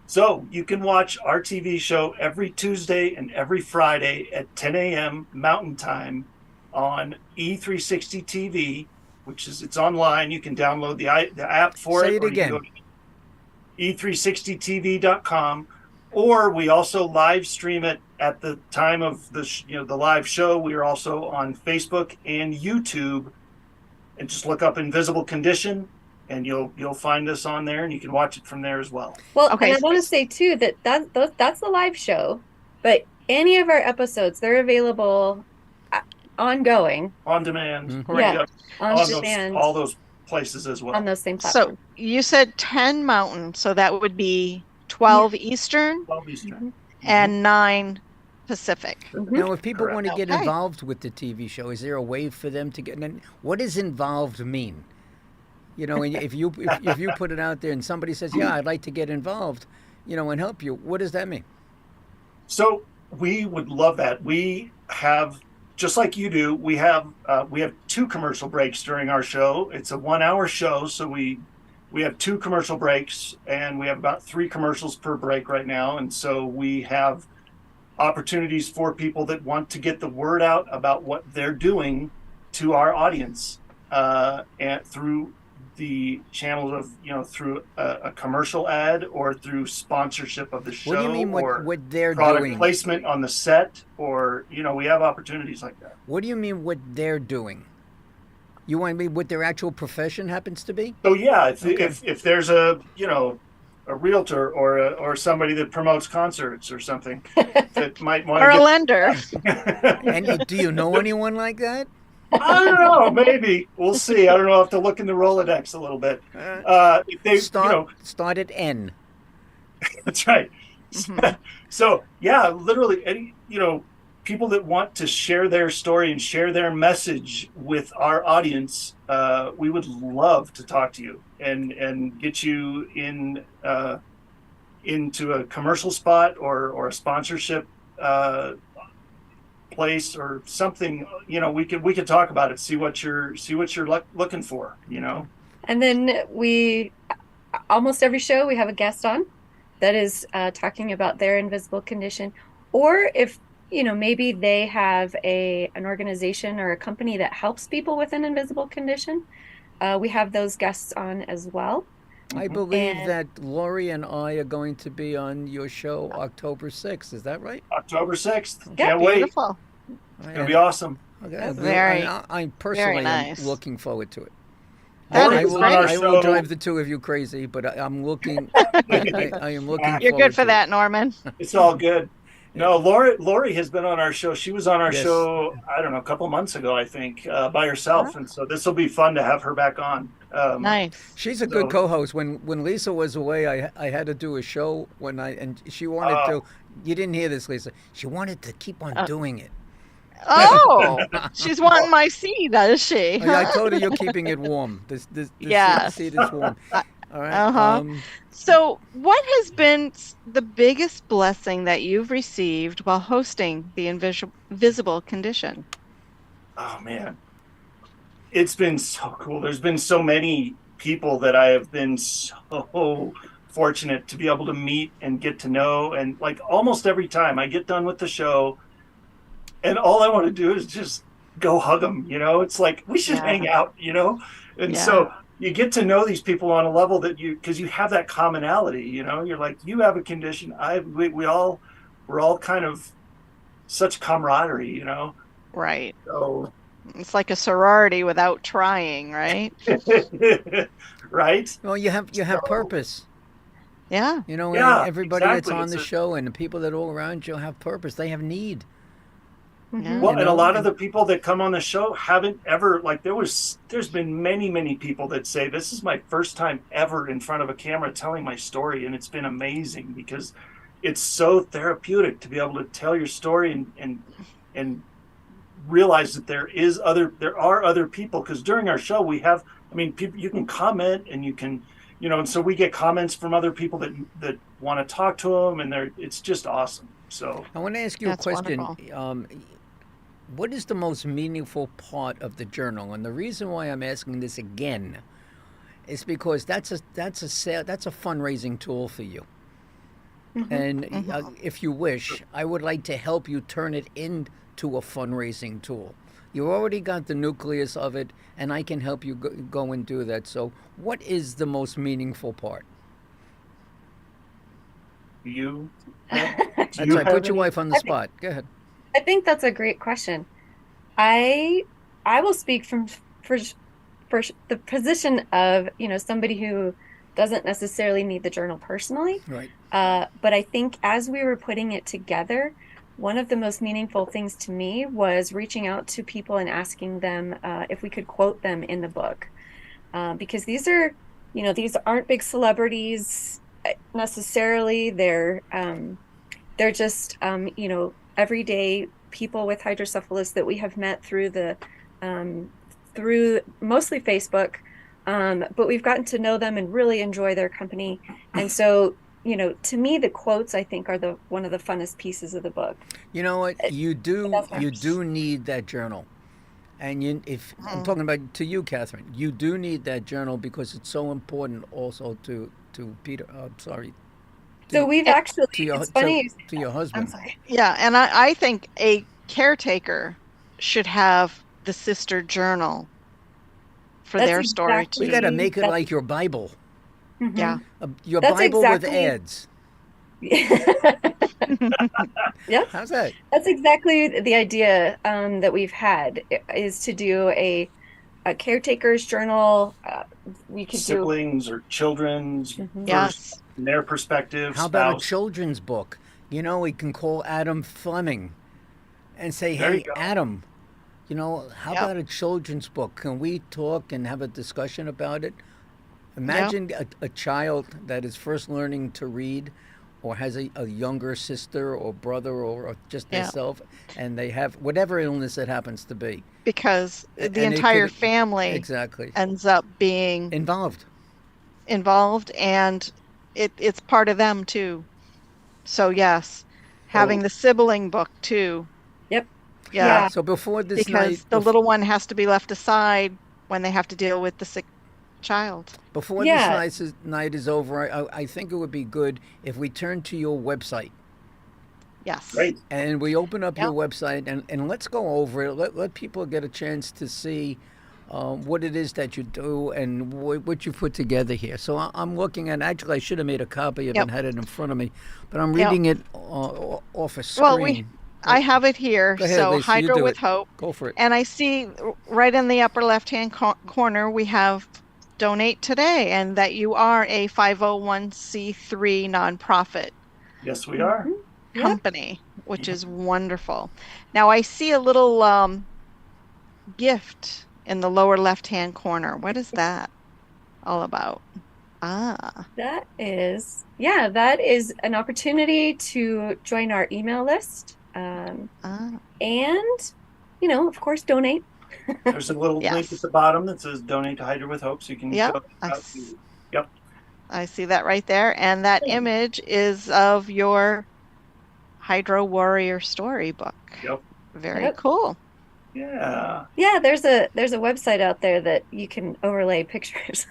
So you can watch our TV show every Tuesday and every Friday at 10 a.m. Mountain Time on E360 TV, it's online. You can download the app for Say it. it or you can again. go to e360tv.com, or we also live stream it at the time of the live show. We are also on Facebook and YouTube, and just look up Invisible Condition, and you'll find us on there, and you can watch it from there as well. well. Okay. And I want to say too that's the live show, but any of our episodes, they're available ongoing On demand, Mhm. Yeah. Yep, on demand all those places as well. on those same platforms. So you said 10 Mountain, so that would be 12 Eastern 12 Eastern. and 9 Pacific. Mhm. Now, if people Correct. want to get Okay. involved with the TV show, is there a way for them to get? And what does involved mean? And if you put it out there and somebody says, "Yeah, I'd like to get involved," and help you, what does that mean? So we would love that. We have, just like you do, we have 2 commercial breaks during our show. It's a 1-hour show, so we have 2 commercial breaks, and we have about 3 commercials per break right now. And so we have opportunities for people that want to get the word out about what they're doing to our audience, and through the channels of through a commercial ad or through sponsorship of the show. What do you mean or what they're product doing? placement on the set, or we have opportunities like that. What do you mean what they're doing? You want me what their actual profession happens to be? So yeah, Okay. if there's a realtor or somebody that promotes concerts or something that might want Or a to lender. And do you know anyone like that? I don't know, maybe we'll see. I don't know. I'll have to look in the Rolodex a little bit. If they, Start at N. That's right. So yeah, literally, any people that want to share their story and share their message with our audience, we would love to talk to you and get you into a commercial spot or a sponsorship place or something, we could talk about it, see what you're looking for, And then almost every show we have a guest on that is talking about their invisible condition, or if maybe they have an organization or a company that helps people with an invisible condition. We have those guests on as well. I believe that Lori and I are going to be on your show October 6th. Is that right? October 6th. Yeah, Can't wait. Beautiful. It's going to be awesome. Okay. That's very- I personally nice. am looking forward to it. That Lori is was will, on our I will show. drive the two of you crazy, but I'm looking. I am looking. You're forward good for to that, Norman. It's all good. No, Lori has been on our show. She was on our Yes. show, I don't know, a couple months ago, I think, by herself. And so this will be fun to have her back on. Nice. She's a good So- co-host. When Lisa was away, I had to do a show and she wanted to. You didn't hear this, Lisa. She wanted to keep on doing it. Oh, she's wanting my seed, does she? I told her you're keeping it warm. This Yes. seat is warm. All right. Uh-huh. So, what has been the biggest blessing that you've received while hosting the Invisible Condition? Oh, man. It's been so cool. There's been so many people that I have been so fortunate to be able to meet and get to know. And like almost every time I get done with the show, and all I want to do is just go hug them. It's like, we should hang out, And so you get to know these people on a level that because you have that commonality, you're like, you have a condition. We're all kind of such camaraderie, Right. So, It's like a sorority without trying, right? right? Well, you have purpose. Yeah. Yeah, Everybody that's exactly. on the show and the people that are all around you have purpose. They have need. Mhm. Well, You and a know, lot of and- the people that come on the show haven't ever there's been many people that say this is my first time ever in front of a camera telling my story, and it's been amazing because it's so therapeutic to be able to tell your story and realize that there are other people, because during our show we have, people, you can comment and you can, and so we get comments from other people that want to talk to them, and it's just awesome. So I want to ask you That's a question. wonderful. What is the most meaningful part of the journal? And the reason why I'm asking this again is because that's a fundraising tool for you. And if you wish, I would like to help you turn it into a fundraising tool. You already got the nucleus of it, and I can help you go and do that. So, what is the most meaningful part? you That's right. Put your wife on the spot. Go ahead. I think that's a great question. I will speak for the position of somebody who doesn't necessarily need the journal personally. Right. But I think as we were putting it together, one of the most meaningful things to me was reaching out to people and asking them if we could quote them in the book, because these aren't big celebrities necessarily. They're just everyday people with hydrocephalus that we have met through through mostly Facebook, but we've gotten to know them and really enjoy their company. And so, to me, the quotes, I think, are one of the funnest pieces of the book. You know what? You do need that journal. And if I'm talking about to you, Catherine, you do need that journal because it's so important also to Peter. Sorry. So we've actually, To your, it's funny. to your husband. I'm sorry. Yeah, and I think a caretaker should have the sister journal for That's their story exactly- We too. got to make it That's- like your Bible. Mhm. Yeah. Your That's Bible exactly- with ads. Yeah, How's that? that's exactly the idea that we've had, is to do a caretaker's journal. We could do. siblings or children's Mhm. Yes. from their perspective. How about a spouse. children's book? We can call Adam Fleming and say, There hey, you go. Adam, how Yep. about a children's book? Can we talk and have a discussion about it? Imagine a child that is first learning to read or has a younger sister or brother or just Yeah. themselves, and they have whatever illness it happens to be. Because And the it entire could- family Exactly. ends up being Involved. involved, and it's part of them too. So yes, having the sibling book too. Yep. Yeah. So before this Because night, the little one has to be left aside when they have to deal with the sick child. before Yeah. this night is over, I think it would be good if we turn to your website Yes. Great. and we open up your Yep. website and let's go over it. Let people get a chance to see what it is that you do and what you put together here. So I'm looking at. Actually, I should have made a copy of it Yep. and had it in front of me, but I'm Yep. reading it off a screen. Well, I have it here. Go ahead, So Lisa, you Hydro do with it. Hope. Go for it. And I see right in the upper left-hand corner, we have Donate Today, and that you are a 501c3 nonprofit Yes, we are. Yep. company, which is wonderful. Now I see a little gift in the lower left-hand corner. What is that all about? Ah, That is an opportunity to join our email list, and of course, donate. There's a little link Yes. at the bottom that says "Donate to Hydro with Hope," so you can Yep, go I out s- to. Yep. I see that right there. And that image is of your Hydro Warrior storybook. Yep. Very Yep. cool. Yeah. Yeah, there's a website out there that you can overlay pictures.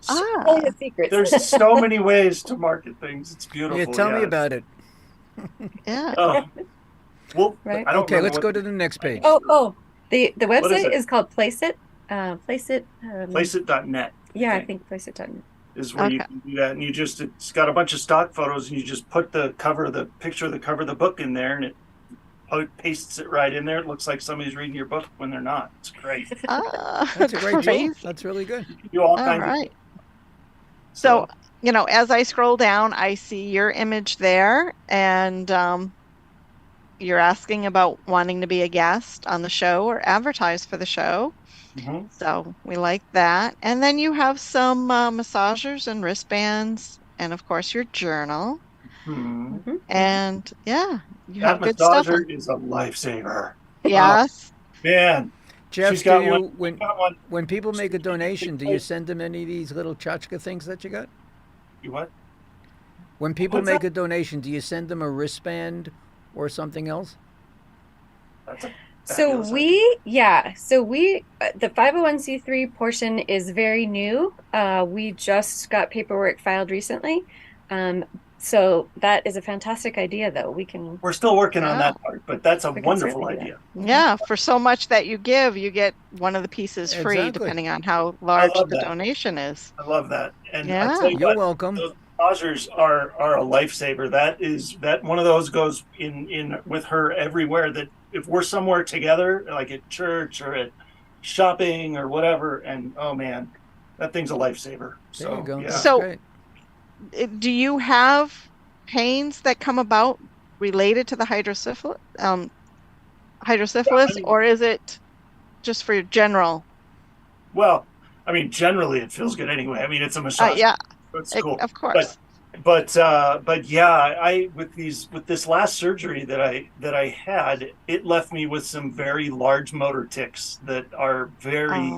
Ah, Only the secrets. There's so many ways to market things. It's beautiful. Yeah, tell me yeah. about it. yeah. Oh. Well, Right. I don't Okay, remember let's what go to the next page. The What is website it? is called Placeit. Placeit. Placeit.net. Yeah, I Okay. think Placeit.net. Is where you Okay. can do that, and it's got a bunch of stock photos, and you just put the picture of the cover of the book in there, and it pastes it right in there. It looks like somebody's reading your book when they're not. It's great. You Ah, That's a great tool. crazy. That's really good. can do all All kinds of right. So, as I scroll down, I see your image there, and you're asking about wanting to be a guest on the show or advertise for the show. Mhm. So we like that. And then you have some massagers and wristbands, and of course your journal. Hmm. And yeah, you That have good stuff. massager is a lifesaver. Yes. Man, Jeff, she's got do you one. Got one. when people make a donation, do you send them any of these little tchotchke things that you got? You what? When people What's make that? a donation, do you send them a wristband or something else? That's a So fabulous idea. we the 501c3 portion is very new. We just got paperwork filed recently. So that is a fantastic idea, though. We're still working on Yeah. that part, but that's a We can wonderful certainly do idea. Yeah, for so much that you give, you get one of the pieces free, Exactly. depending on how large love the that. donation is. I love that. And Yeah. I tell you You're what, welcome. those massagers are a lifesaver. That one of those goes in with her everywhere. That if we're somewhere together, like at church or at shopping or whatever, and oh man, that thing's a lifesaver. There So you go. yeah. That's So- great. Do you have pains that come about related to the hydrocephalus, Yeah, I mean- or is it just for your general? Well, I mean, generally it feels good anyway. I mean, it's a massage. Yeah, It's cool. of course. But yeah, I with this last surgery that I had, it left me with some very large motor tics that are that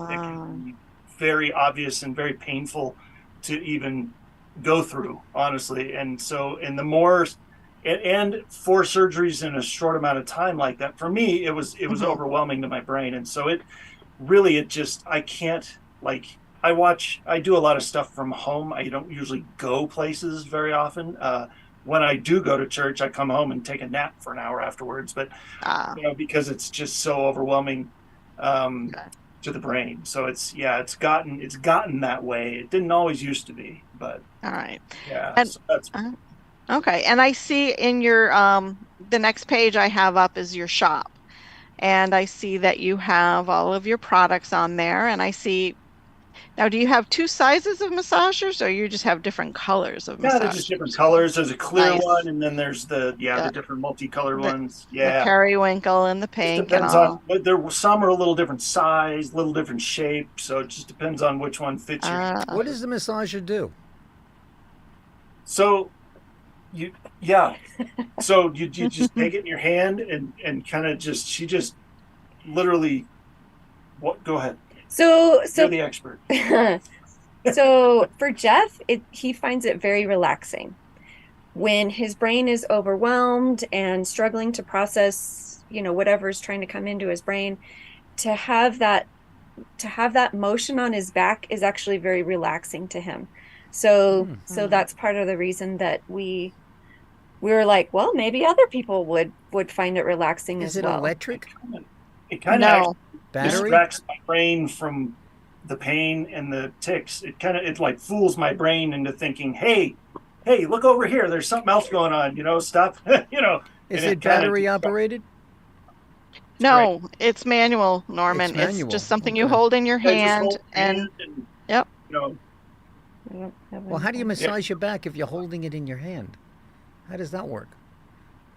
can be very obvious and very painful to even go through, honestly. And so, and the more and 4 surgeries in a short amount of time like that, for me, it was Mhm. overwhelming to my brain. And so it just, I can't, like, I do a lot of stuff from home. I don't usually go places very often. When I do go to church, I come home and take a nap for an hour afterwards. But Ah, because it's just so overwhelming Okay. to the brain. So it's gotten that way. It didn't always used to be, but all right. yeah. And- So that's Okay. And I see in your the next page I have up is your shop. And I see that you have all of your products on there. And I see now, do you have 2 sizes of massagers, or you just have different colors of yeah, they're massagers? just different colors. There's a clear Nice. one, and then there's the Yeah. different multicolored The- ones. The Yeah. periwinkle and the Just pink and depends all. on, but some are a little different size, little different shape, so it just depends on which one fits your. Ah. What does the massager do? So, so you just take it in your hand and kind of she just literally, what? Go ahead. So You're the expert. so for Jeff, he finds it very relaxing when his brain is overwhelmed and struggling to process whatever's trying to come into his brain, to have that motion on his back is actually very relaxing to him. So that's part of the reason that we were like, well, maybe other people would find it relaxing as well. Is it electric? It kind of battery distracts my brain from the pain and the tics. It like fools my brain into thinking, hey, look over here. There's something else going on. Stop. Is it battery operated? No, it's manual, Norman. It's manual. It's just something you hold in your hand, yep. Well, how do you massage your back if you're holding it in your hand? How does that work?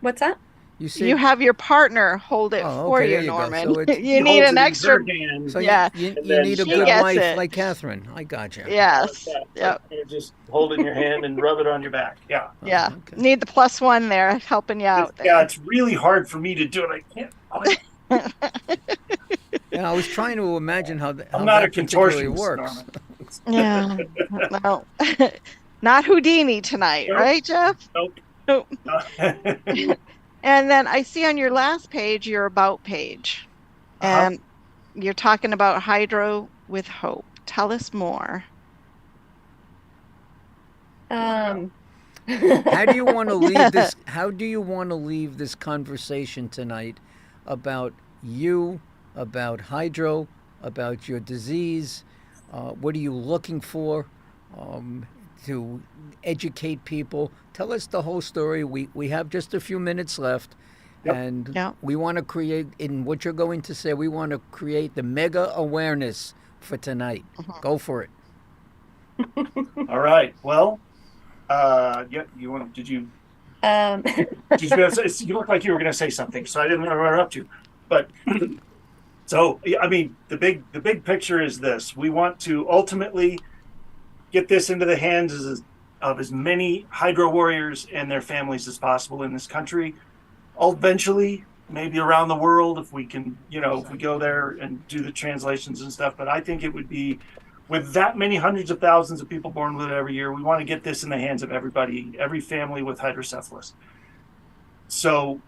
What's that? You have your partner hold it for you, Norman. So you need an extra. So you need a good wife like Catherine. I got you. Yes. Yep. You're just holding your hand and rub it on your back. Yeah. Yeah. Okay. Need the +1 there helping you out. Yeah, it's really hard for me to do it. I can't. Yeah, I was trying to imagine how I'm not that a contortionist works. Yeah. No. Not Houdini tonight, right, Jeff? Nope. And then I see on your last page, your About page, and you're talking about Hydro with Hope. Tell us more. How do you want to leave this? How do you want to leave this conversation tonight about you, about Hydro, about your disease? What are you looking for to educate people? Tell us the whole story. We have just a few minutes left, and we want to create, in what you're going to say, we want to create the mega awareness for tonight. Go for it. All right. Well, did you you look like you were going to say something, so I didn't want to interrupt you. But so, I mean, the big picture is this: we want to ultimately get this into the hands of as many Hydro warriors and their families as possible in this country. Eventually, maybe around the world, if we can, if we go there and do the translations and stuff. But I think it would be, with that many hundreds of thousands of people born with it every year, we want to get this in the hands of everybody, every family with hydrocephalus. So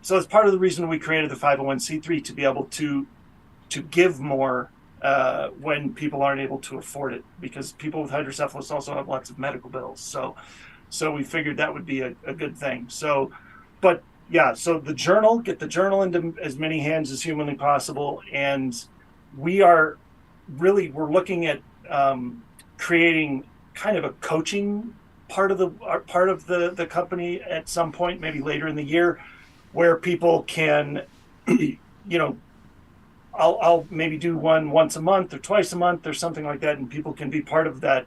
so it's part of the reason we created the 501c3, to be able to give more when people aren't able to afford it, because people with hydrocephalus also have lots of medical bills. So we figured that would be a good thing. So the journal, get the journal into as many hands as humanly possible. And we're looking at creating kind of a coaching part of the company at some point, maybe later in the year, where people can, I'll maybe do one once a month or twice a month or something like that, and people can be part of that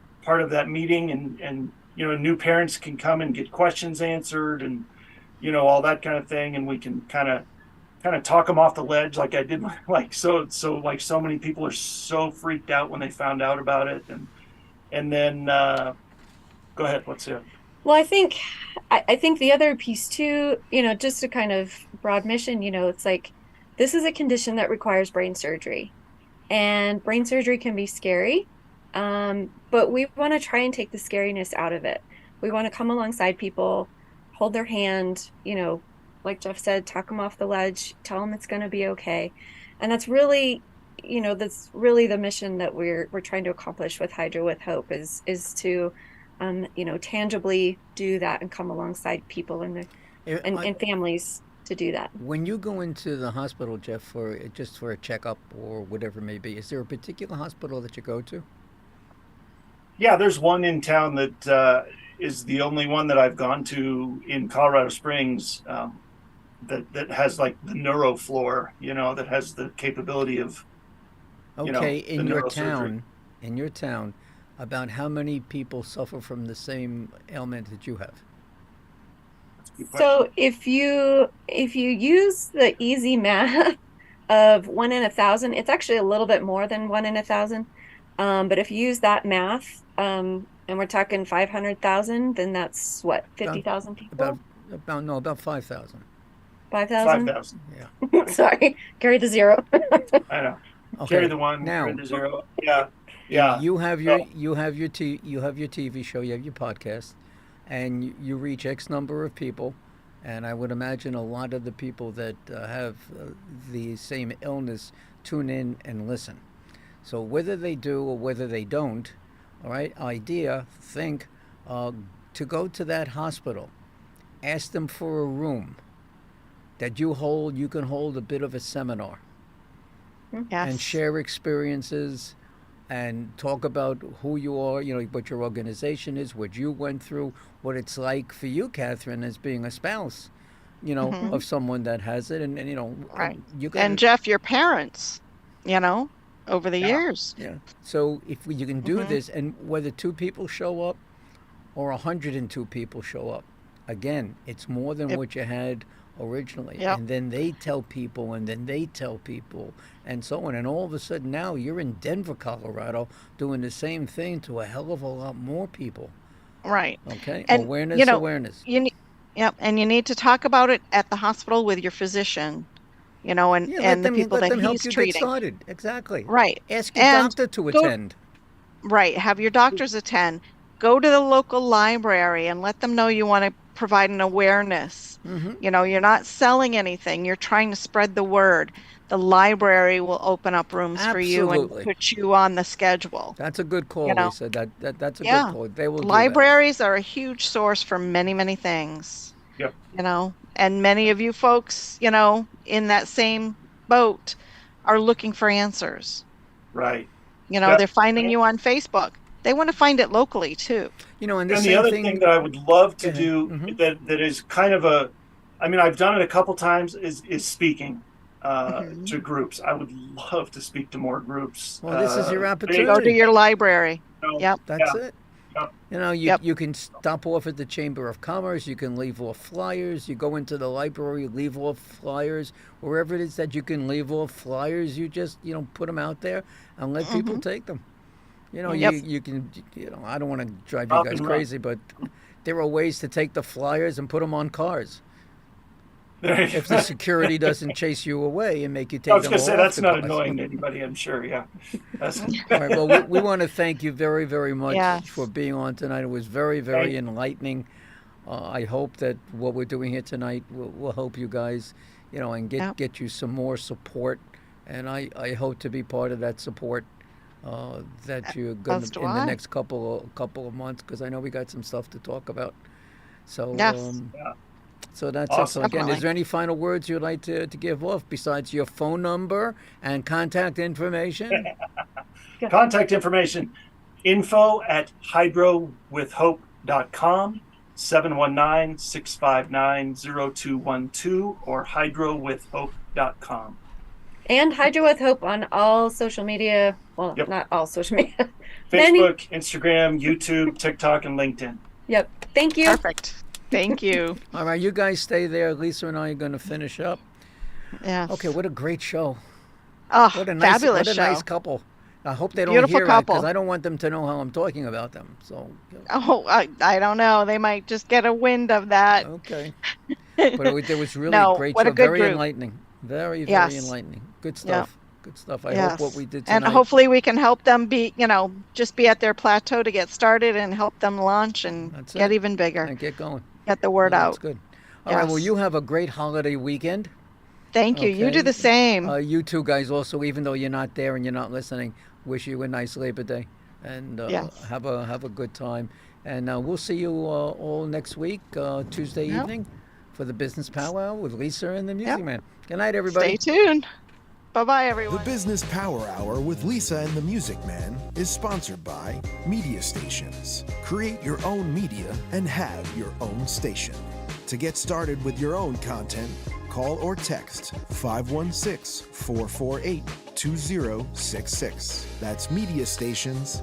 meeting, and new parents can come and get questions answered, and all that kind of thing, and we can kind of talk them off the ledge, like I did, so many people are so freaked out when they found out about it, and then go ahead, what's it? Well, I think the other piece too, just a kind of broad mission, it's like, this is a condition that requires brain surgery, and brain surgery can be scary, but we want to try and take the scariness out of it. We want to come alongside people, hold their hand, like Jeff said, talk them off the ledge, tell them it's going to be okay. And that's really, the mission that we're trying to accomplish with Hydro with Hope, is to, tangibly do that and come alongside people and families to do that. When you go into the hospital, Jeff, for a checkup or whatever it may be, is there a particular hospital that you go to? Yeah, there's one in town that is the only one that I've gone to in Colorado Springs, that has like the neuro floor, that has the capability of. Okay, in your town, about how many people suffer from the same ailment that you have? So if you use the easy math of 1 in 1,000, it's actually a little bit more than 1 in 1,000. But if you use that math, and we're talking 500,000, then that's what, 50,000 people? About 5,000. 5,000? 5,000. Yeah. Sorry, carry the zero. I know. Okay. Carry the one. Now, carry the zero. Yeah. You have your TV show, you have your podcast, and you reach X number of people, And I would imagine a lot of the people that have the same illness tune in and listen. So whether they do or whether they don't, all right, think to go to that hospital, ask them for a room that you can hold a bit of a seminar Yes. and share experiences and talk about who you are, what your organization is, what you went through, what it's like for you, Catherine, as being a spouse, of someone that has it. And Right. you can. And Jeff, your parents, over the years. Yeah. So if you can do this, and whether 2 people show up or 102 people show up, again, it's more than what you had originally. Yep. And then they tell people, and then they tell people, and so on. And all of a sudden now you're in Denver, Colorado, doing the same thing to a hell of a lot more people. Right. Okay. And, Awareness. Yep. And you need to talk about it at the hospital with your physician, and the people that help he's you treating. Get started. Exactly. Right. Ask your And doctor to go- attend. Right. Have your doctors attend. Go to the local library and let them know you want to provide an awareness. You're not selling anything. You're trying to spread the word. The library will open up rooms for you Absolutely. and put you on the schedule. That's a good call, know. Lisa. That's a Yeah. good call. They will do that. Libraries are a huge source for many, many things. Yep. And many of you folks, in that same boat are looking for answers. Right. They're finding you on Facebook. They want to find it locally too. And the And same the other thing. thing that I would love to Go ahead. do that is kind of I've done it a couple times is speaking to groups. I would love to speak to more groups. Well, this is your big- opportunity. Go to your library. you know, Yep. That's yeah. it. Yep. You can stop off at the Chamber of Commerce. You can leave off flyers. You go into the library, leave off flyers. Wherever it is that you can leave off flyers, you just put them out there and let people take them. Yep. You can. I don't want to drive Up you guys and run. crazy, but there are ways to take the flyers and put them on cars. If the security doesn't chase you away and make you take I was them going to say off that's the not cars. annoying to anybody. I'm sure. Yeah. That's, All right. Well, we want to thank you very, very much Yes. for being on tonight. It was very, very Thank you. enlightening. I hope that what we're doing here tonight will help you guys, and Yep. get you some more support. And I hope to be part of that support that you're going As to do in the I. next couple of months, because I know we got some stuff to talk about. So Yes. Yeah. so that's Awesome. it. So again, Definitely. is there any final words you'd like to give off besides your phone number and contact information? Contact information: info@hydrowithhope.com, 719-659-0212, or hydrowithhope.com. And Hydro with Hope on all social media. Well, Yep. not all social media. Many- Facebook, Instagram, YouTube, TikTok, and LinkedIn. Yep. Thank you. Perfect. Thank you. All right, you guys stay there. Lisa and I are going to finish up. Yes. Okay, what a great show. Oh, What a nice, fabulous what a show. nice couple. I hope they don't Beautiful hear it couple. because I don't want them to know how I'm talking about them. So, Oh, I don't know. They might just get a wind of that. okay. But it was really No, a great what show. a good Very group. enlightening. Very, very Yes. enlightening. Good stuff. Good stuff. I Yes. hope what we did tonight. And hopefully we can help them just be at their plateau to get started and help them launch and That's get it. even bigger. And get going. Get the word That's out. good. All right, well, Yes. you have a great holiday weekend. Thank you. You Okay. do the same. You two guys also, even though you're not there and you're not listening, wish you a nice Labor Day, and Yes. have a good time. And we'll see you all next week, Tuesday Yep. evening, for the Business Powwow with Lisa and the Music Yep. Man. Good night, everybody. Stay tuned. Bye-bye, The everyone. Business Power Hour with Lisa and the Music Man is sponsored by Media Stations. Create your own media and have your own station. To get started with your own content, call or text 516-448-2066. That's Media Stations